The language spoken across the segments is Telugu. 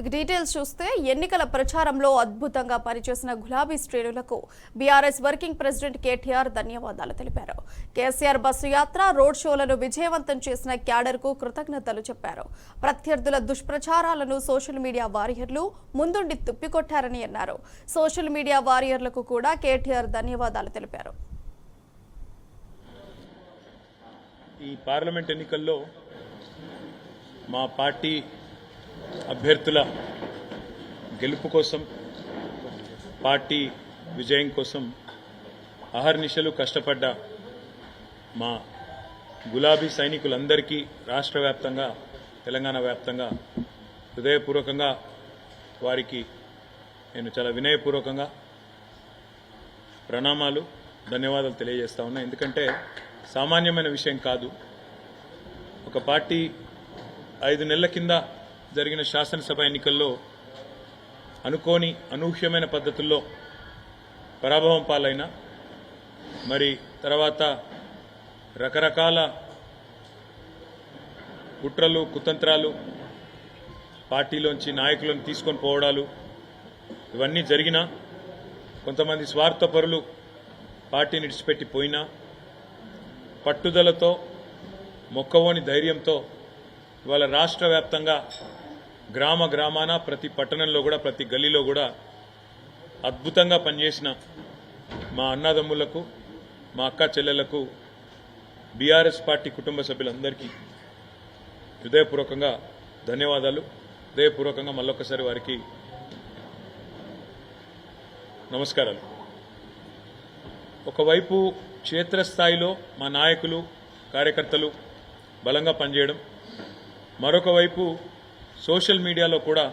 డీటెయిల్స్ చూస్తే ఎన్నికల ప్రచారంలో అద్భుతంగా పనిచేసిన గులాబీ శ్రేణులకు బీఆర్ఎస్ వర్కింగ్ ప్రెసిడెంట్ కేటీఆర్ ధన్యవాదాలు తెలిపారు. కేసీఆర్ బస్సు యాత్ర, రోడ్ షోలను విజయవంతం చేసిన క్యాడర్కు కృతజ్ఞతలు చెప్పారు. ప్రత్యర్థుల దుష్ప్రచారాలను సోషల్ మీడియా వారియర్లు ముందుండి తిప్పికొట్టారని అన్నారు. సోషల్ మీడియా వారియర్లకు కూడా కేటీఆర్ ధన్యవాదాలు తెలిపారు. ఈ పార్లమెంట్ ఎన్నికల్లో మా పార్టీ అభ్యర్థుల గెలుపు కోసం, పార్టీ విజయం కోసం అహర్నిశలు కష్టపడ్డ మా గులాబీ సైనికులందరికీ రాష్ట్ర వ్యాప్తంగా, తెలంగాణ వ్యాప్తంగా హృదయపూర్వకంగా వారికి నేను చాలా వినయపూర్వకంగా ప్రణామాలు, ధన్యవాదాలు తెలియజేస్తా ఉన్నా. ఎందుకంటే సామాన్యమైన విషయం కాదు. ఒక పార్టీ 5 నెలల కింద జరిగిన శాసనసభ ఎన్నికల్లో అనుకోని అనూహ్యమైన పద్ధతుల్లో పరాభవం పాలైన, మరి తర్వాత రకరకాల కుట్రలు, కుతంత్రాలు, పార్టీలోంచి నాయకులను తీసుకొని పోవడాలు ఇవన్నీ జరిగినా, కొంతమంది స్వార్థపరులు పార్టీని విడిచిపెట్టి పోయినా, పట్టుదలతో, మొక్కవోని ధైర్యంతో ఇవాళ రాష్ట్ర వ్యాప్తంగా గ్రామ గ్రామాన, ప్రతి పట్టణంలో కూడా, ప్రతి గల్లీలో కూడా అద్భుతంగా పనిచేసిన మా అన్నదమ్ములకు, మా అక్క చెల్లెలకు, బీఆర్ఎస్ పార్టీ కుటుంబ సభ్యులందరికీ హృదయపూర్వకంగా ధన్యవాదాలు. హృదయపూర్వకంగా మళ్ళొక్కసారి వారికి నమస్కారాలు. ఒకవైపు క్షేత్రస్థాయిలో మా నాయకులు, కార్యకర్తలు బలంగా పనిచేయడం, మరొక వైపు సోషల్ మీడియాలో కూడా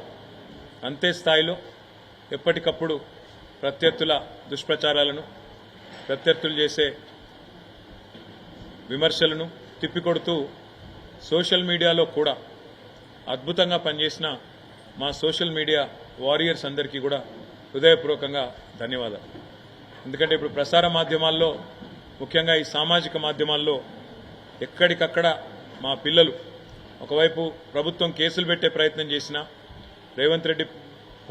అంతే స్థాయిలో ఎప్పటికప్పుడు ప్రత్యర్థుల దుష్ప్రచారాలను, ప్రత్యర్థులు చేసే విమర్శలను తిప్పికొడుతూ సోషల్ మీడియాలో కూడా అద్భుతంగా పనిచేసిన మా సోషల్ మీడియా వారియర్స్ అందరికీ కూడా హృదయపూర్వకంగా ధన్యవాదాలు. ఎందుకంటే ఇప్పుడు ప్రసార మాధ్యమాల్లో, ముఖ్యంగా ఈ సామాజిక మాధ్యమాల్లో ఎక్కడికక్కడ మా పిల్లలు ఒకవైపు ప్రభుత్వం కేసులు పెట్టే ప్రయత్నం చేసినా, రేవంత్ రెడ్డి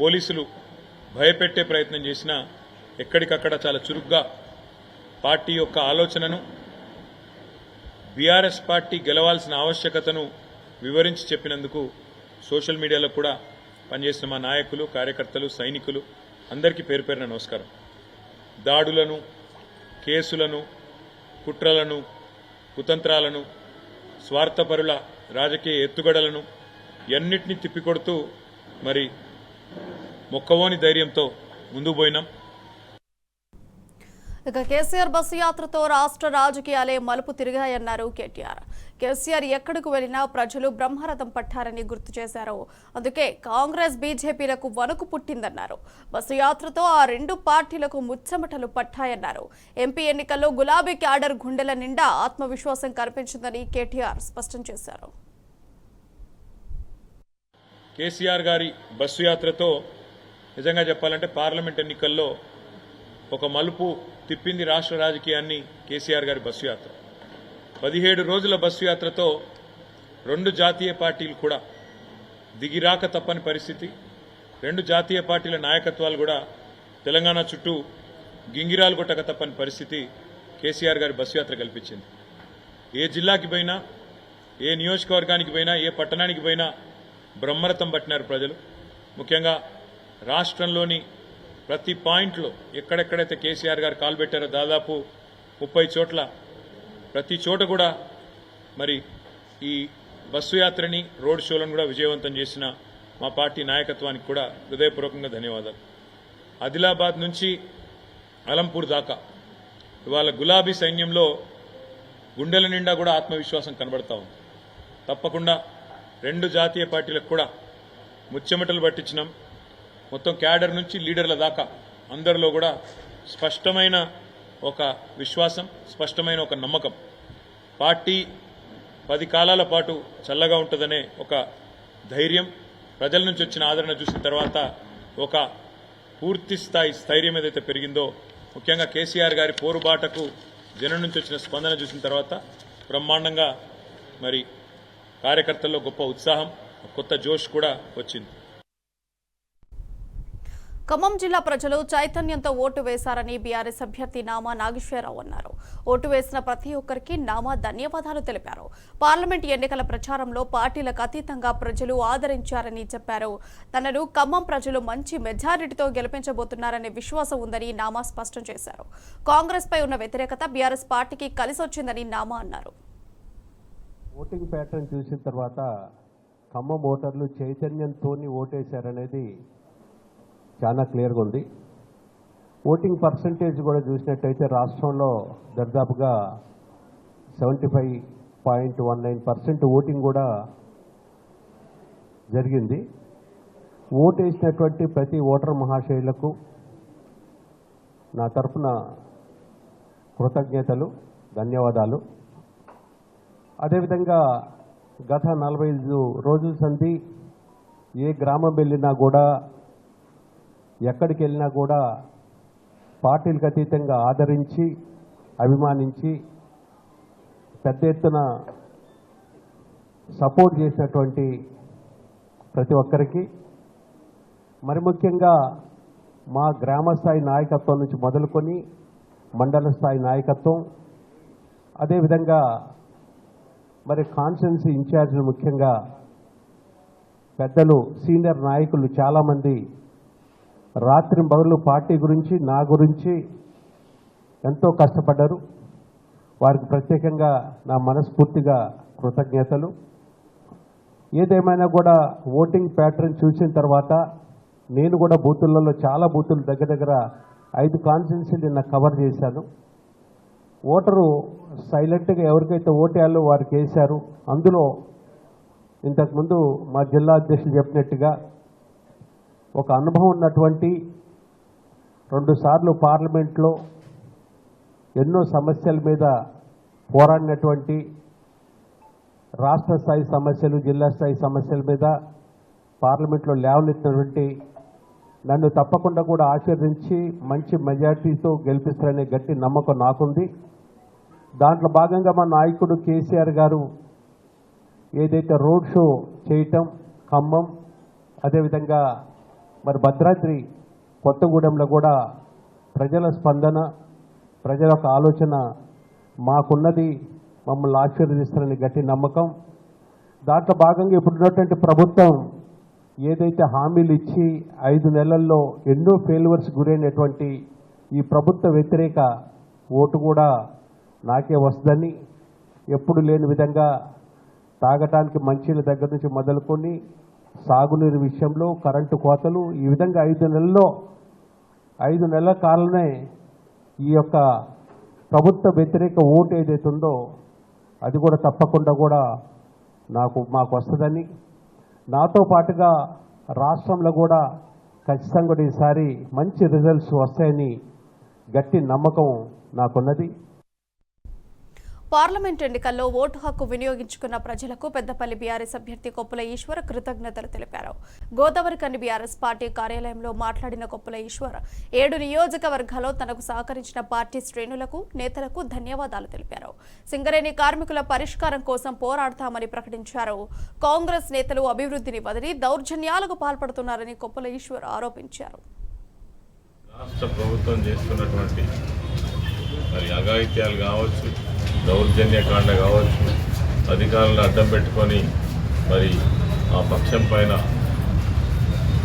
పోలీసులు భయపెట్టే ప్రయత్నం చేసినా, ఎక్కడికక్కడ చాలా చురుగ్గా పార్టీ యొక్క ఆలోచనను, బీఆర్ఎస్ పార్టీ గెలవాల్సిన ఆవశ్యకతను వివరించి చెప్పినందుకు సోషల్ మీడియాలో కూడా పనిచేసిన మా నాయకులు, కార్యకర్తలు, సైనికులు అందరికీ పేరు పేరున నమస్కారం. దాడులను, కేసులను, కుట్రలను, కుతంత్రాలను, స్వార్థపరుల రాజకీయ ఎత్తుగడలను ఎన్నిటినీ తిప్పికొడుతూ మరి మొక్కవోని ధైర్యంతో ముందుకు పోయినాం. ఇక కేసీఆర్ బస్సు యాత్రతో రాష్ట్ర రాజకీయాలే మలుపు తిరిగాయన్నారు కేటీఆర్. కేసీఆర్ ఎక్కడికి వెళ్లినా ప్రజలు బ్రహ్మరథం పట్టారని గుర్తు చేశారు. అందుకే కాంగ్రెస్, బీజేపీలకు వణుకు పుట్టిందన్నారు. బస్సు యాత్రతో ఆ 2 పార్టీలకు ముచ్చమటలు పట్టాయన్నారు. ఎంపీ ఎన్నికల్లో గులాబీ క్యాడర్ గుండెల నిండా ఆత్మవిశ్వాసం కనిపించిందని కేటీఆర్ స్పష్టం చేశారు. కేసీఆర్ గారి బస్సు యాత్రతో నిజంగా చెప్పాలంటే పార్లమెంట్ ఎన్నికల్లో ఒక మలుపు తిప్పింది రాష్ట్ర రాజకీయాన్ని కేసీఆర్ గారి బస్సు యాత్ర. 17 రోజుల బస్సు యాత్రతో 2 జాతీయ పార్టీలు కూడా దిగిరాక తప్పని పరిస్థితి. 2 జాతీయ పార్టీల నాయకత్వాలు కూడా తెలంగాణ చుట్టూ గింగిరాలు కొట్టక తప్పని పరిస్థితి కేసీఆర్ గారి బస్సు యాత్ర కల్పించింది. ఏ జిల్లాకి పోయినా, ఏ నియోజకవర్గానికి పోయినా, ఏ పట్టణానికి పోయినా బ్రహ్మరథం పట్టినారు ప్రజలు. ముఖ్యంగా రాష్ట్రంలోని ప్రతి పాయింట్లో ఎక్కడెక్కడైతే కేసీఆర్ గారు కాలు పెట్టారో దాదాపు 30 చోట్ల, ప్రతి చోట కూడా మరి ఈ బస్సు యాత్రని, రోడ్ షోలను కూడా విజయవంతం చేసిన మా పార్టీ నాయకత్వానికి కూడా హృదయపూర్వకంగా ధన్యవాదాలు. ఆదిలాబాద్ నుంచి అలంపూర్ దాకా ఇవాళ గులాబీ సైన్యంలో గుండెల నిండా కూడా ఆత్మవిశ్వాసం కనబడతా ఉంది. తప్పకుండా 2 జాతీయ పార్టీలకు కూడా ముచ్చెమటలు పట్టించినాం. మొత్తం క్యాడర్ నుంచి లీడర్ల దాకా అందరిలో కూడా స్పష్టమైన ఒక విశ్వాసం, స్పష్టమైన ఒక నమ్మకం. పార్టీ 10 కాలాల పాటు చల్లగా ఉంటుందనే ఒక ధైర్యం, ప్రజల నుంచి వచ్చిన ఆదరణ చూసిన తర్వాత ఒక పూర్తి స్థాయి స్థైర్యం ఏదైతే పెరిగిందో, ముఖ్యంగా కేసీఆర్ గారి పోరుబాటకు జనం నుంచి వచ్చిన స్పందన చూసిన తర్వాత బ్రహ్మాండంగా మరి కార్యకర్తల్లో గొప్ప ఉత్సాహం, కొత్త జోష్ కూడా వచ్చింది. ఖమ్మం జిల్లా ప్రజలు చైతన్యంతో ఓటు వేశారని బీఆర్ఎస్ అభ్యర్థి నామా నాగేశ్వరరావు అన్నారు. ఓటు వేసిన ప్రతి ఒక్కరికి నామా ధన్యవాదాలు తెలిపారు. పార్లమెంట్ ఎన్నికల ప్రచారంలో పార్టీలకు అతీతంగా ప్రజలు ఆదరించారని చెప్పారు. తనను ఖమ్మం ప్రజలు మంచి మెజారిటీతో గెలిపించబోతున్నారనే విశ్వాసం ఉందని నామా స్పష్టం చేశారు. కాంగ్రెస్ పై ఉన్న వ్యతిరేకత బీఆర్ఎస్ పార్టీకి కలిసొచ్చిందని నామా అన్నారు. ఓటింగ్ ప్యాటర్న్ చూసిన తర్వాత ఖమ్మం ఓటర్లు చైతన్యంతో ఓటేశారనేది చాలా క్లియర్గా ఉంది. ఓటింగ్ పర్సంటేజ్ కూడా చూసినట్టయితే రాష్ట్రంలో దాదాపుగా 75.19% ఓటింగ్ కూడా జరిగింది. ఓటేసినటువంటి ప్రతి ఓటర్ మహాశయులకు నా తరఫున కృతజ్ఞతలు, ధన్యవాదాలు. అదేవిధంగా గత 45 రోజుల సంధి ఏ గ్రామం వెళ్ళినా కూడా, ఎక్కడికి వెళ్ళినా కూడా పార్టీలకు అతీతంగా ఆదరించి, అభిమానించి పెద్ద ఎత్తున సపోర్ట్ చేసినటువంటి ప్రతి ఒక్కరికి, మరి ముఖ్యంగా మా గ్రామ స్థాయి నాయకత్వం నుంచి మొదలుకొని మండల స్థాయి నాయకత్వం, అదేవిధంగా మరి కాన్స్టిట్యున్సీ ఇన్ఛార్జీలు, ముఖ్యంగా పెద్దలు, సీనియర్ నాయకులు చాలామంది రాత్రి పగలు పార్టీ గురించి, నా గురించి ఎంతో కష్టపడ్డారు. వారికి ప్రత్యేకంగా నా మనస్ఫూర్తిగా కృతజ్ఞతలు. ఏదేమైనా కూడా ఓటింగ్ ప్యాటర్న్ చూసిన తర్వాత నేను కూడా బూతులలో చాలా బూతులు దగ్గర 5 కాన్స్టిట్యున్సీలు నిన్న కవర్ చేశాను. ఓటరు సైలెంట్గా ఎవరికైతే ఓటేయాలో వారికి వేశారు. అందులో ఇంతకుముందు మా జిల్లా అధ్యక్షులు చెప్పినట్టుగా ఒక అనుభవం ఉన్నటువంటి, 2 సార్లు పార్లమెంట్లో ఎన్నో సమస్యల మీద పోరాడినటువంటి, రాష్ట్ర స్థాయి సమస్యలు, జిల్లా స్థాయి సమస్యల మీద పార్లమెంట్లో లేవనెత్తినటువంటి నన్ను తప్పకుండా కూడా ఆశీర్వదించి మంచి మెజార్టీతో గెలిపిస్తారనే గట్టి నమ్మకం నాకుంది. దాంట్లో భాగంగా మా నాయకుడు కేసీఆర్ గారు ఏదైతే రోడ్ షో చేయటం, ఖమ్మం, అదేవిధంగా మరి భద్రాద్రి కొత్తగూడెంలో కూడా ప్రజల స్పందన, ప్రజల యొక్క ఆలోచన మాకున్నది, మమ్మల్ని ఆశీర్వదిస్తారని గట్టి నమ్మకం. దాంట్లో భాగంగా ఇప్పుడున్నటువంటి ప్రభుత్వం ఏదైతే హామీలు ఇచ్చి 5 నెలల్లో ఎన్నో ఫెయిల్యూర్స్ గురైనటువంటి ఈ ప్రభుత్వ వ్యతిరేక ఓటు కూడా నాకే వస్తుందని, ఎప్పుడు లేని విధంగా తాగటానికి మంచిల దగ్గర నుంచి మొదలుకొని సాగునీరు విషయంలో, కరెంటు కోతలు, ఈ విధంగా 5 నెలల కాలంలోనే ఈ యొక్క ప్రభుత్వ వ్యతిరేక ఓటు ఏదైతే ఉందో అది కూడా తప్పకుండా కూడా మాకు వస్తుందని, నాతో పాటుగా రాష్ట్రంలో కూడా ఖచ్చితంగా కూడా ఈసారి మంచి రిజల్ట్స్ వస్తాయని గట్టి నమ్మకం నాకున్నది. పార్లమెంట్ ఎన్నికల్లో ఓటు హక్కు వినియోగించుకున్న ప్రజలకు పెద్దపల్లి బీఆర్ఎస్ అభ్యర్థి కొప్పుల ఈశ్వర్ కృతజ్ఞతలు తెలిపారు. గోదావరికని బీఆర్ఎస్ పార్టీ కార్యాలయంలో మాట్లాడిన కొప్పుల ఈశ్వర్ 7 నియోజకవర్గాల్లో తనకు సహకరించిన పార్టీ శ్రేణులకు, నేతలకు ధన్యవాదాలు తెలిపారు. సింగరేణి కార్మికుల పరిష్కారం కోసం పోరాడతామని ప్రకటించారు. కాంగ్రెస్ నేతలు అభివృద్ధిని వదిలి దౌర్జన్యాలకు పాల్పడుతున్నారని కొప్పుల ఈశ్వర్ ఆరోపించారు. రాష్ట్ర ప్రభుత్వం చేస్తున్నటువంటి మరి అఘాయిత్యాలు కావచ్చు, దౌర్జన్యకాండ కావచ్చు, అధికారులను అడ్డం పెట్టుకొని మరి ఆ పక్షం పైన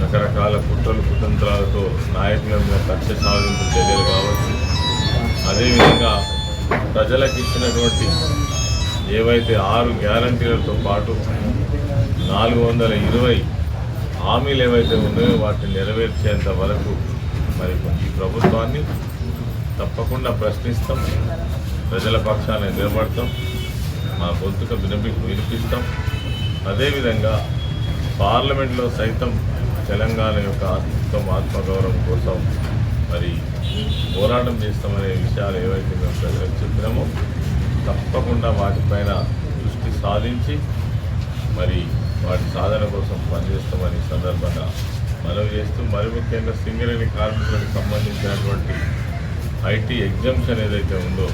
రకరకాల కుట్రలు కుతంత్రాలతో నాయకుల మీద కక్ష సాధింపు చర్యలు కావచ్చు, అదేవిధంగా ప్రజలకు ఇచ్చినటువంటి ఏవైతే 6 గ్యారంటీలతో పాటు 420 హామీలు ఏవైతే ఉన్నాయో వాటిని నెరవేర్చేంత వరకు మరి ఈ ప్రభుత్వాన్ని తప్పకుండా ప్రశ్నిస్తాం, ప్రజల పక్షాన నిలబడతాం, మా గొంతుక వినిపిస్తాం. అదేవిధంగా పార్లమెంట్లో సైతం తెలంగాణ యొక్క అస్తిత్వం, ఆత్మగౌరవం కోసం మరి పోరాటం చేస్తామనే విషయాలు ఏవైతే మేము ప్రజలకు చెప్పినామో తప్పకుండా వాటిపైన దృష్టి సాధించి మరి వాటి సాధన కోసం పనిచేస్తామని సందర్భంగా మనవి చేస్తూ, మరి ముఖ్యంగా సింగరేణి కార్మికులకు సంబంధించినటువంటి ఐటీ ఎగ్జామ్షన్ ఏదైతే ఉందో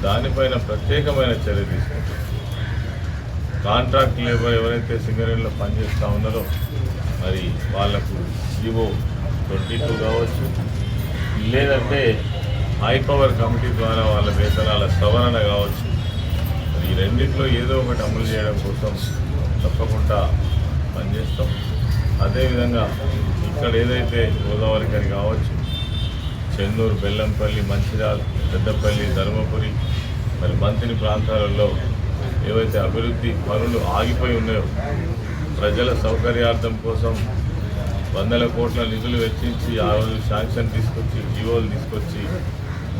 దానిపైన ప్రత్యేకమైన చర్య తీసుకుంటాం. కాంట్రాక్ట్ లేబర్ ఎవరైతే సింగరేణిలో పనిచేస్తూ ఉన్నారో మరి వాళ్లకు జీవో 22 కావచ్చు, లేదంటే హై పవర్ కమిటీ ద్వారా వాళ్ళ వేతనాల సవరణ కావచ్చు. మరి ఈ రెండింటిలో ఏదో ఒకటి అమలు చేయడం కోసం తప్పకుండా పనిచేస్తాం. అదేవిధంగా ఇక్కడ ఏదైతే గోదావరి కని కావచ్చు, చెన్నూరు, బెల్లంపల్లి, మంచిర్యాల, పెద్దపల్లి, ధర్మపురి, మరి మంత్రి ప్రాంతాలలో ఏవైతే అభివృద్ధి పనులు ఆగిపోయి ఉన్నాయో ప్రజల సౌకర్యార్థం కోసం వందల కోట్ల నిధులు వెచ్చించి ఆ రోజు శాంక్షన్ తీసుకొచ్చి జీవోలు తీసుకొచ్చి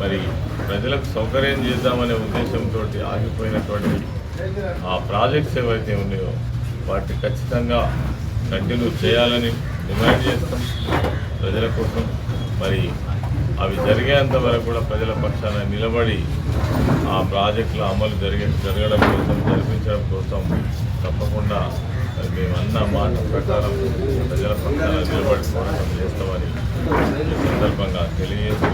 మరి ప్రజలకు సౌకర్యం చేద్దామనే ఉద్దేశంతో ఆగిపోయినటువంటి ఆ ప్రాజెక్ట్స్ ఏవైతే ఉన్నాయో వాటిని ఖచ్చితంగా కంటిన్యూ చేయాలని డిమాండ్ చేస్తాం ప్రజల కోసం. మరి అవి జరిగేంత వరకు కూడా ప్రజల పక్షాన నిలబడి ఆ ప్రాజెక్టుల అమలు జరగడం కోసం, జరిపించడం కోసం తప్పకుండా మేము అన్న మాట ప్రకారం ప్రజల పక్షాన నిలబడి పోరాటం చేస్తామని ఈ సందర్భంగా తెలియజేస్తూ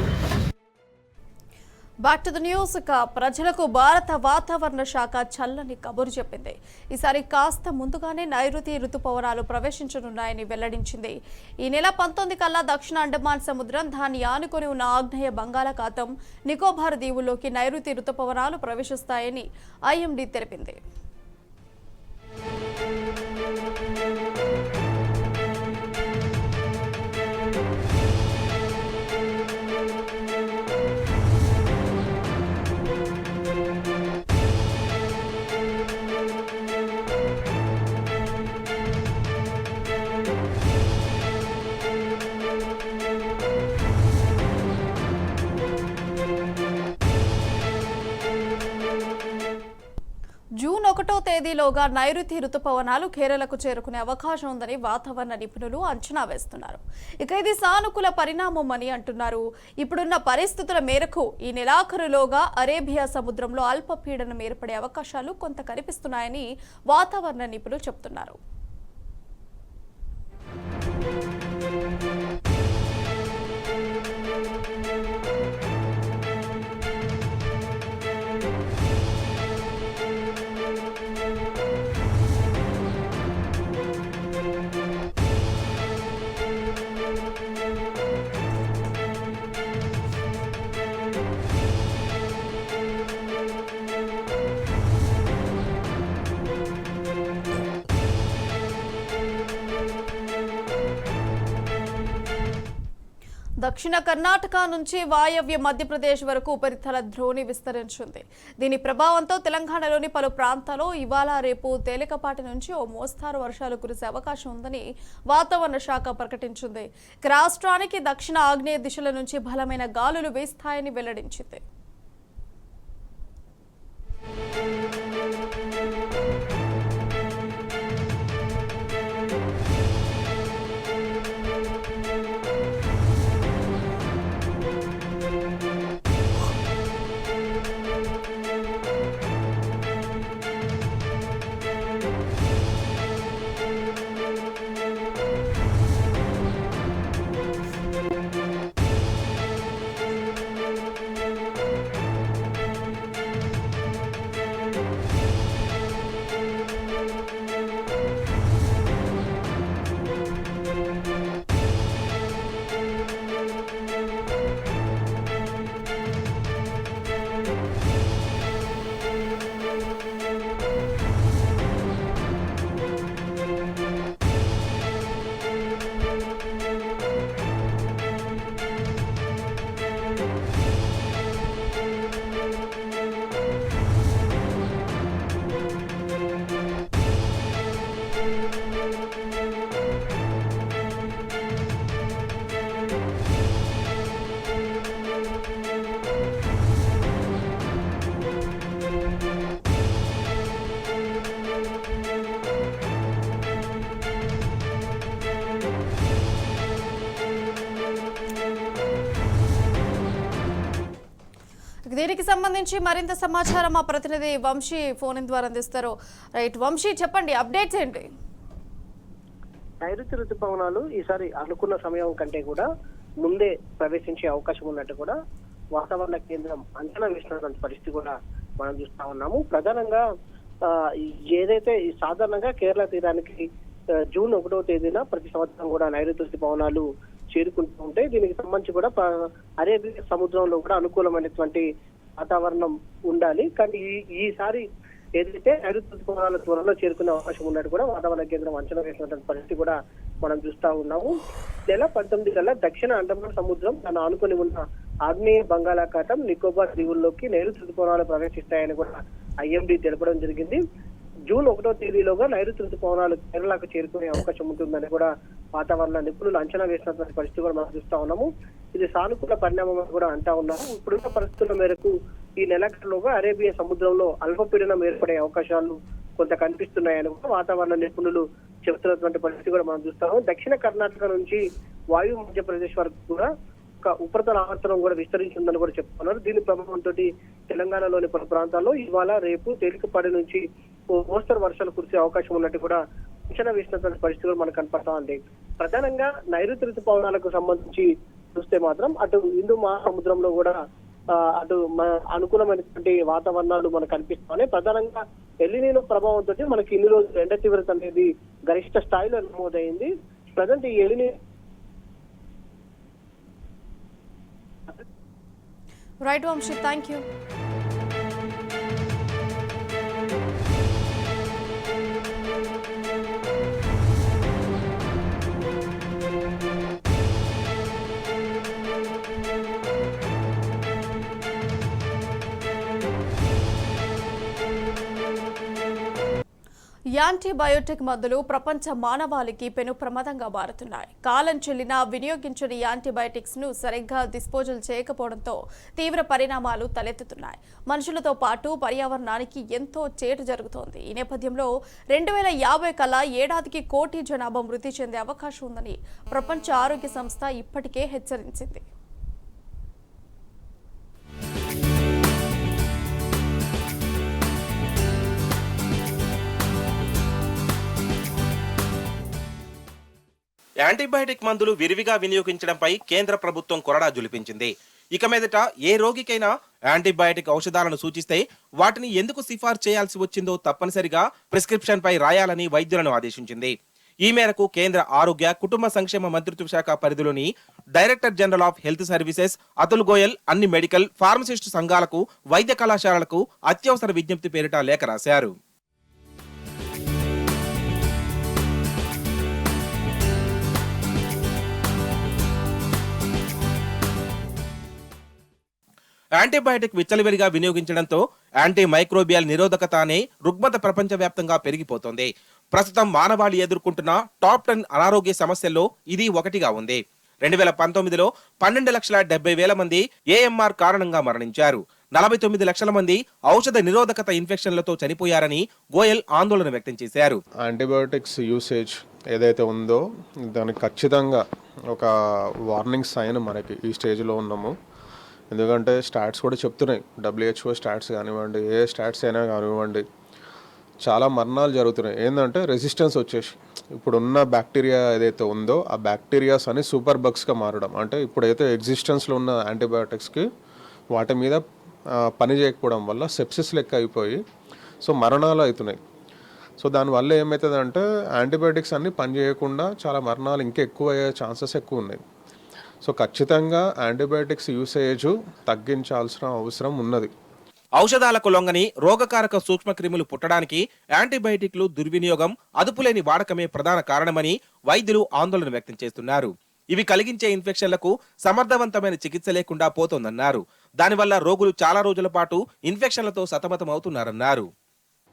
బ్యాక్ టు ద న్యూస్. ప్రజలకు భారత వాతావరణ శాఖ చల్లని కబురు చెప్పింది. ఈసారి కాస్త ముందుగానే నైరుతి రుతుపవనాలు ప్రవేశించనున్నాయని వెల్లడించింది. ఈ నెల 19 కల్లా దక్షిణ అండమాన్ సముద్రం, దాన్ని ఆనుకొని ఉన్న ఆగ్నేయ బంగాళాఖాతం, నికోబార్ దీవుల్లోకి నైరుతి రుతుపవనాలు ప్రవేశిస్తాయని ఐఎండీ తెలిపింది. జూన్ 1వ తేదీలోగా నైరుతి రుతుపవనాలు కేరళకు చేరుకునే అవకాశం ఉందని వాతావరణ నిపుణులు అంచనా వేస్తున్నారు. ఇక ఇది సానుకూల పరిణామం అని అంటున్నారు. ఇప్పుడున్న పరిస్థితుల మేరకు ఈ నెలాఖరులోగా అరేబియా సముద్రంలో అల్పపీడనం ఏర్పడే అవకాశాలు కొంత కనిపిస్తున్నాయని వాతావరణ నిపుణులు చెబుతున్నారు. దక్షిణ కర్ణాటక నుంచి వాయవ్య మధ్యప్రదేశ్ వరకు ఉపరితల ద్రోణి విస్తరించింది. దీని ప్రభావంతో తెలంగాణలోని పలు ప్రాంతాల్లో ఇవాళ రేపు తేలికపాటి నుంచి ఓ మోస్తారు వర్షాలు కురిసే అవకాశం ఉందని వాతావరణ శాఖ ప్రకటించింది. రాష్ట్రానికి దక్షిణ ఆగ్నేయ దిశల నుంచి బలమైన గాలులు వీస్తాయని వెల్లడించింది. దీనికి సంబంధించి మరింత సమాచారం మా ప్రతినిధి వంశీ ఫోన్ ద్వారా అందిస్తారు. రైట్ వంశీ, చెప్పండి అప్డేట్స్ ఏంటి? నైరుతి ఋతుపవనాలు ఈసారి అనుకున్న సమయం కంటే కూడా ముందే ప్రవేశించే అవకాశం ఉన్నట్టు కూడా వాతావరణ కేంద్రం అంచనా వేసినటువంటి పరిస్థితి కూడా మనం చూస్తా ఉన్నాము. ప్రధానంగా ఏదైతే సాధారణంగా కేరళ తీరానికి జూన్ 1వ తేదీన ప్రతి సంవత్సరం కూడా నైరుతి ఋతుపవనాలు చేరుకుంటూ ఉంటాయి. దీనికి సంబంధించి కూడా అరేబియా సముద్రంలో కూడా అనుకూలమైనటువంటి వాతావరణం ఉండాలి. కానీ ఈసారి ఏదైతే నైరుతి ఋతుపవనాల త్వరలో చేరుకునే అవకాశం ఉన్నట్టు కూడా వాతావరణ కేంద్రం అంచనా వేసినటువంటి పరిస్థితి కూడా మనం చూస్తా ఉన్నాము. నెల 19 కల్లా దక్షిణ అండమాన్ సముద్రం తను ఆనుకొని ఉన్న ఆగ్నేయ బంగాళాఖాతం నికోబార్ దీవుల్లోకి నైరుతి ఋతుపవనాలు ప్రవేశిస్తాయని కూడా ఐఎండీ తెలపడం జరిగింది. జూన్ 1వ తేదీలోగా నైరుతి ఋతుపవనాలు కేరళకు చేరుకునే అవకాశం ఉంటుందని కూడా వాతావరణ నిపుణులు అంచనా వేసినటువంటి పరిస్థితి కూడా మనం చూస్తా ఉన్నాము. ఇది సానుకూల పరిణామం కూడా అంటా ఉన్నాము. ఇప్పుడున్న పరిస్థితుల మేరకు ఈ నెలలోగా అరేబియా సముద్రంలో అల్పపీడనం ఏర్పడే అవకాశాలు కొంత కనిపిస్తున్నాయని కూడా వాతావరణ నిపుణులు చెబుతున్నటువంటి పరిస్థితి కూడా మనం చూస్తాము. దక్షిణ కర్ణాటక నుంచి వాయు మధ్యప్రదేశ్ వరకు కూడా ఒక ఉపరితల ఆవర్తనం కూడా విస్తరించిందని కూడా చెప్తున్నారు. దీని ప్రభావంతో తెలంగాణలోని పలు ప్రాంతాల్లో ఇవాళ రేపు తేలికపాటి నుంచి మోస్తరు వర్షాలు కురిసే అవకాశం ఉన్నట్టు కూడా అంచనా వేసినటువంటి పరిస్థితులు మనకు కనపడతా ఉంది. ప్రధానంగా నైరుతి ఋతుపవనాలకు సంబంధించి చూస్తే మాత్రం అటు హిందూ మహాసముద్రంలో కూడా అటు అనుకూలమైనటువంటి వాతావరణాలు మనకు కనిపిస్తున్నాయి. ప్రధానంగా ఎల్నినో ప్రభావంతో మనకి ఇన్ని రోజులు ఎండ తీవ్రత అనేది గరిష్ట స్థాయిలో నమోదైంది. ప్రజెంట్ ఈ El Nino right Vamshi, thank you. Antibiotic మందులు ప్రపంచ మానవాళికి పెను ప్రమాదంగా మారుతున్నాయి. కాలం చెల్లినా వినియోగించని యాంటీబయోటిక్స్ ను సరిగ్గా డిస్పోజల్ చేయకపోవడంతో తీవ్ర పరిణామాలు తలెత్తుతున్నాయి. మనుషులతో పాటు పర్యావరణానికి ఎంతో చేటు జరుగుతోంది. ఈ నేపథ్యంలో 2050 కల్లా ఏడాదికి 1 కోటి జనాభా మృతి చెందే అవకాశం ఉందని ప్రపంచ ఆరోగ్య సంస్థ ఇప్పటికే హెచ్చరించింది. యాంటీబయాటిక్ మందులు విరివిగా వినియోగించడంపై కేంద్ర ప్రభుత్వం కొరడా జులిపించింది. ఇక మీదట ఏ రోగికైనా యాంటీబయాటిక్ ఔషధాలను సూచిస్తే వాటిని ఎందుకు సిఫార్సు చేయాల్సి వచ్చిందో తప్పనిసరిగా ప్రిస్క్రిప్షన్ పై రాయాలని వైద్యులను ఆదేశించింది. ఈ మేరకు కేంద్ర ఆరోగ్య కుటుంబ సంక్షేమ మంత్రిత్వ శాఖ పరిధిలోని director general of health services Atul Goyal అన్ని మెడికల్ ఫార్మసిస్టు సంఘాలకు వైద్య కళాశాలలకు అత్యవసర విజ్ఞప్తి పేరిట లేఖ రాశారు. యాంటీబయాటిక్ విచ్చలవిడిగా వినియోగించడంతో యాంటీ మైక్రోబియల్ నిరోధకత అనే రుగ్మత ప్రపంచవ్యాప్తంగా పెరిగిపోతోంది. ప్రస్తుతం మానవాళి ఎదుర్కొంటున్న టాప్ 10 అనారోగ్య సమస్యల్లో ఇది ఒకటిగా ఉంది. 2019లో 12,70,000 మంది ఏఎంఆర్ కారణంగా మరణించారు. 49 లక్షల మంది ఔషధ నిరోధకత ఇన్ఫెక్షన్లతో చనిపోయారని గోయల్ ఆందోళన వ్యక్తం చేశారు. యాంటీబయోటిక్స్ యూసేజ్ ఏదైతే ఉందో దానికి ఖచ్చితంగా ఒక వార్నింగ్ సైన్ మనకి ఈ స్టేజ్లో ఉన్నాము. ఎందుకంటే స్టాట్స్ కూడా చెప్తున్నాయి, WHO స్టాట్స్ కానివ్వండి, ఏ స్టాట్స్ అయినా కానివ్వండి, చాలా మరణాలు జరుగుతున్నాయి. ఏంటంటే రెసిస్టెన్స్ వచ్చేసి ఇప్పుడున్న బ్యాక్టీరియా ఏదైతే ఉందో ఆ బ్యాక్టీరియాస్ అని సూపర్ బగ్స్గా మారడం, అంటే ఇప్పుడైతే ఎగ్జిస్టెన్స్లో ఉన్న యాంటీబయాటిక్స్కి వాటి మీద పని చేయకపోవడం వల్ల సెప్సిస్ లెక్క అయిపోయి సో మరణాలు అవుతున్నాయి. సో దానివల్ల ఏమవుతుందంటే యాంటీబయాటిక్స్ అన్నీ పని చేయకుండా చాలా మరణాలు ఇంకా ఎక్కువ అయ్యే ఛాన్సెస్ ఎక్కువ ఉన్నాయి. సో ఖచ్చితంగా యాంటీబయాటిక్స్ యూసేజ్ తగ్గించాల్సిన అవసరం ఉన్నది. ఔషధాలకు లొంగని రోగకారక సూక్ష్మక్రిములు పుట్టడానికి యాంటీబయాటిక్లు దుర్వినియోగం, అదుపులేని వాడకమే ప్రధాన కారణమని వైద్యులు ఆందోళన వ్యక్తం చేస్తున్నారు. ఇవి కలిగించే ఇన్ఫెక్షన్లకు సమర్థవంతమైన చికిత్స లేకుండా పోతోందన్నారు. దానివల్ల రోగులు చాలా రోజుల పాటు ఇన్ఫెక్షన్లతో సతమతం అవుతున్నారన్నారు.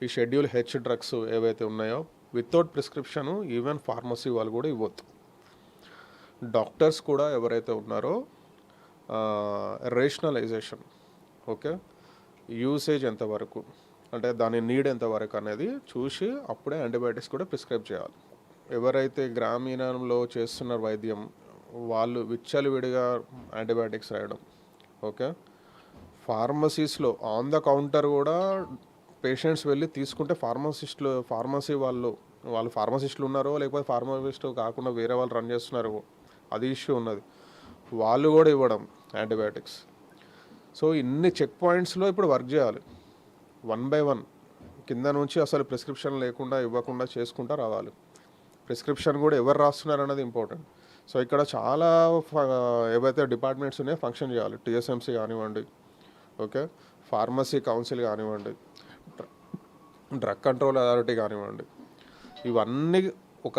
ఈ షెడ్యూల్ హెచ్ డ్రగ్స్ ఏవైతే ఉన్నాయో వితౌట్ ప్రిస్క్రిప్షన్ ఈవెన్ ఫార్మసీ వాళ్ళు కూడా ఇవ్వద్దు. డాక్టర్స్ కూడా ఎవరైతే ఉన్నారో రేషనలైజేషన్, ఓకే, యూసేజ్ ఎంతవరకు అంటే దాని నీడ్ ఎంతవరకు అనేది చూసి అప్పుడే యాంటీబయాటిక్స్ కూడా ప్రిస్క్రైబ్ చేయాలి. ఎవరైతే గ్రామీణంలో చేస్తున్న వైద్యం వాళ్ళు విచ్చలవిడిగా యాంటీబయాటిక్స్ రాయడం, ఓకే, ఫార్మసీస్లో ఆన్ ద కౌంటర్ కూడా పేషెంట్స్ వెళ్ళి తీసుకుంటే ఫార్మసీ వాళ్ళు ఫార్మసిస్టులు ఉన్నారో లేకపోతే ఫార్మసిస్టు కాకుండా వేరే వాళ్ళు రన్ చేస్తున్నారో అది ఇష్యూ ఉన్నది, వాళ్ళు కూడా ఇవ్వడం యాంటీబయాటిక్స్. సో ఇన్ని చెక్ పాయింట్స్లో ఇప్పుడు వర్క్ చేయాలి. 1 by 1 కింద నుంచి అసలు ప్రిస్క్రిప్షన్ లేకుండా ఇవ్వకుండా చేసుకుంటూ రావాలి. ప్రిస్క్రిప్షన్ కూడా ఎవరు రాస్తున్నారు అన్నది ఇంపార్టెంట్. సో ఇక్కడ చాలా ఏవైతే డిపార్ట్మెంట్స్ ఉన్నాయో ఫంక్షన్ చేయాలి. టీఎస్ఎంసీ కానివ్వండి, ఓకే, ఫార్మసీ కౌన్సిల్ కానివ్వండి, డ్రగ్ కంట్రోల్ అథారిటీ కానివ్వండి, ఇవన్నీ ఒక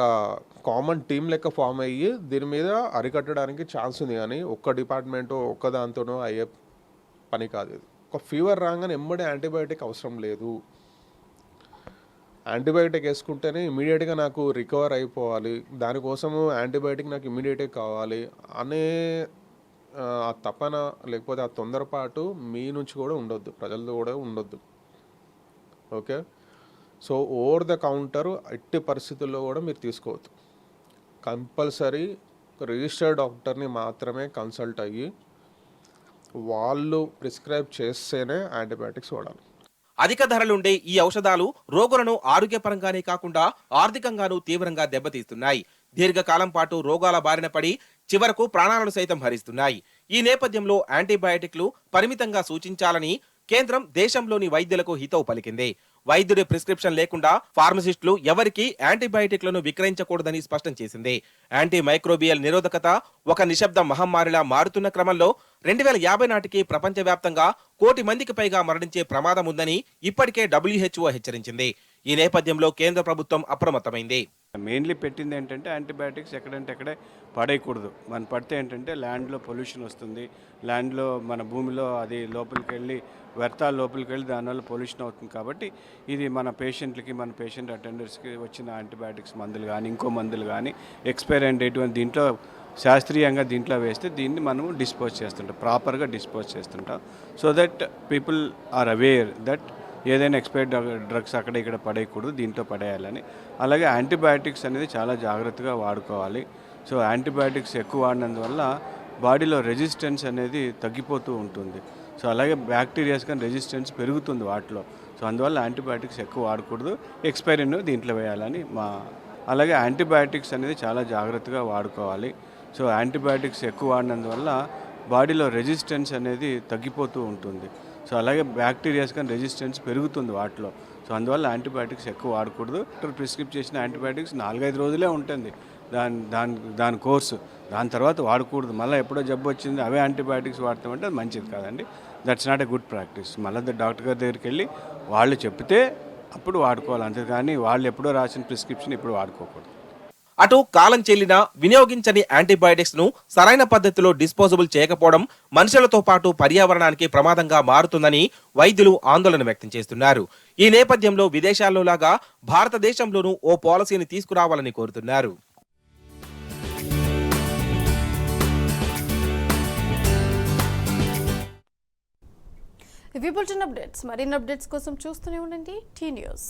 కామన్ టీమ్ లెక్క ఫామ్ అయ్యి దీని మీద అరికట్టడానికి ఛాన్స్ ఉంది. కానీ ఒక్క డిపార్ట్మెంటు ఒక్క దాంతోనో అయ్యే పని కాదు ఇది. ఒక ఫీవర్ రాగానే ఎమ్మడే యాంటీబయాటిక్ అవసరం లేదు. యాంటీబయాటిక్ వేసుకుంటేనే ఇమీడియట్గా నాకు రికవర్ అయిపోవాలి, దానికోసము యాంటీబయాటిక్ నాకు ఇమీడియట్గా కావాలి అనే ఆ తపన లేకపోతే ఆ తొందరపాటు మీ నుంచి కూడా ఉండొద్దు, ప్రజలతో కూడా ఉండొద్దు. Okay, so over the counter ఎట్టి పరిస్థితుల్లో కూడా మీరు తీసుకోవద్దు. కంపల్సరీ రిజిస్టర్డ్ డాక్టర్ని మాత్రమే కన్సల్ట్ అయ్యి వాళ్ళు ప్రిస్క్రైబ్ చేస్తేనే యాంటీబయాటిక్స్ వాడాలి. అధిక ధరలుండే ఈ ఔషధాలు రోగులను ఆరోగ్యపరంగానే కాకుండా ఆర్థికంగానూ తీవ్రంగా దెబ్బతీస్తున్నాయి. దీర్ఘకాలం పాటు రోగాల బారిన పడి చివరకు ప్రాణాలను సైతం హరిస్తున్నాయి. ఈ నేపథ్యంలో యాంటీబయాటిక్లు పరిమితంగా సూచించాలని కేంద్రం దేశంలోని వైద్యులకు హితవు పలికింది. వైద్యుడి ప్రిస్క్రిప్షన్ లేకుండా ఫార్మసిస్టులు ఎవరికి యాంటీబయాటిక్లను విక్రయించకూడదని స్పష్టం చేసింది. యాంటీ మైక్రోబియల్ నిరోధకత ఒక నిశ్శబ్ద మహమ్మారిలా మారుతున్న క్రమంలో 2050 నాటికి ప్రపంచవ్యాప్తంగా 1 కోటి మందికి పైగా మరణించే ప్రమాదం ఉందని ఇప్పటికే WHO హెచ్చరించింది. ఈ నేపథ్యంలో కేంద్ర ప్రభుత్వం అప్రమత్తమైంది. మెయిన్లీ పెట్టింది ఏంటంటే యాంటీబయాటిక్స్ ఎక్కడంటే అక్కడే పడేయకూడదు. మనం పడితే ఏంటంటే ల్యాండ్లో పొల్యూషన్ వస్తుంది, ల్యాండ్లో మన భూమిలో అది లోపలికి వెళ్ళి వ్యర్థాలు లోపలికి వెళ్ళి దానివల్ల పొల్యూషన్ అవుతుంది. కాబట్టి ఇది మన పేషెంట్లకి, మన పేషెంట్ అటెండర్స్కి వచ్చిన యాంటీబయాటిక్స్ మందులు కానీ ఇంకో మందులు కానీ ఎక్స్పైర్ అయిన డేట్ దీంట్లో శాస్త్రీయంగా దీంట్లో వేస్తే దీన్ని మనము డిస్పోజ్ చేస్తుంటాం, ప్రాపర్గా డిస్పోజ్ చేస్తుంటాం. So that people are aware that ఏదైనా ఎక్స్పైర్డ్ డ్రగ్స్ అక్కడ ఇక్కడ పడేయకూడదు, దీంట్లో పడేయాలని. అలాగే యాంటీబయాటిక్స్ అనేది చాలా జాగ్రత్తగా వాడుకోవాలి. సో యాంటీబయాటిక్స్ ఎక్కువ వాడినందువల్ల బాడీలో రెసిస్టెన్స్ అనేది తగ్గిపోతూ ఉంటుంది. సో అలాగే బ్యాక్టీరియాస్ కానీ రెసిస్టెన్స్ పెరుగుతుంది వాటిలో. సో అందువల్ల యాంటీబయాటిక్స్ ఎక్కువ వాడకూడదు, ఎక్స్పైరీను దీంట్లో వేయాలని అలాగే యాంటీబయాటిక్స్ అనేది చాలా జాగ్రత్తగా వాడుకోవాలి. సో యాంటీబయాటిక్స్ ఎక్కువ వాడినందువల్ల బాడీలో రెసిస్టెన్స్ అనేది తగ్గిపోతూ ఉంటుంది. సో అలాగే బ్యాక్టీరియాస్ కానీ రెసిస్టెన్స్ పెరుగుతుంది వాటిలో. సో అందువల్ల యాంటీబయాటిక్స్ ఎక్కువ వాడకూడదు. డాక్టర్ ప్రిస్క్రిప్ట్ చేసిన యాంటీబయాటిక్స్ 4-5 రోజులే ఉంటుంది దాని కోర్సు. దాని తర్వాత వాడకూడదు. మళ్ళీ ఎప్పుడో జబ్బు వచ్చింది అవే యాంటీబయాటిక్స్ వాడతామంటే అది మంచిది కాదండి. That's not a good practice. మళ్ళీ డాక్టర్ గారి దగ్గరికి వెళ్ళి వాళ్ళు చెప్తే అప్పుడు వాడుకోవాలి, అంతేగాని వాళ్ళు ఎప్పుడో రాసిన ప్రిస్క్రిప్షన్ ఇప్పుడు వాడుకోకూడదు. అటు కాలం చెల్లిన వినియోగించని యాంటీబయాటిక్స్ ను సరైన పద్ధతిలో డిస్పోజబుల్ చేయకపోవడం మనుషులతో పాటు పర్యావరణానికి ప్రమాదంగా మారుతుందని వైద్యులు ఆందోళన వ్యక్తం చేస్తున్నారు. ఈ నేపథ్యంలో విదేశాల్లో లాగా భారతదేశంలోనూ ఓ పాలసీని తీసుకురావాలని కోరుతున్నారు. ఇవి బులెటిన్ అప్డేట్స్. మరిన్ని అప్డేట్స్ కోసం చూస్తూనే ఉండండి టీ న్యూస్.